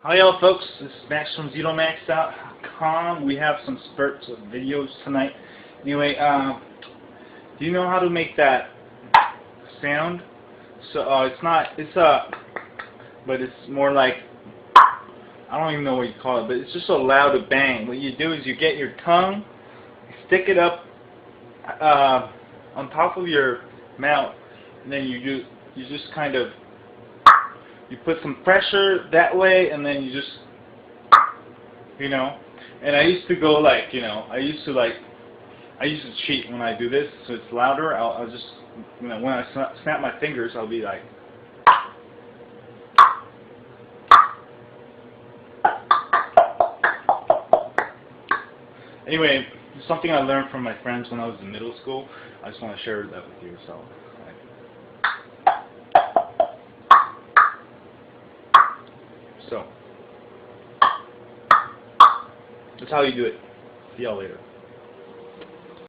Hi y'all folks, this is Max from ZeroMax.com. We have some spurts of videos tonight. Anyway, do you know how to make that sound? So but it's more like, I don't even know what you call it, but it's just a loud bang. What you do is you get your tongue, stick it up on top of your mouth, and then you just kind of, you put some pressure that way, and then you just, and I used to go like, I used to cheat when I do this, so it's louder. I'll just, when I snap my fingers, I'll be like, anyway, it's something I learned from my friends when I was in middle school. I just want to share that with you. So that's how you do it. See y'all later.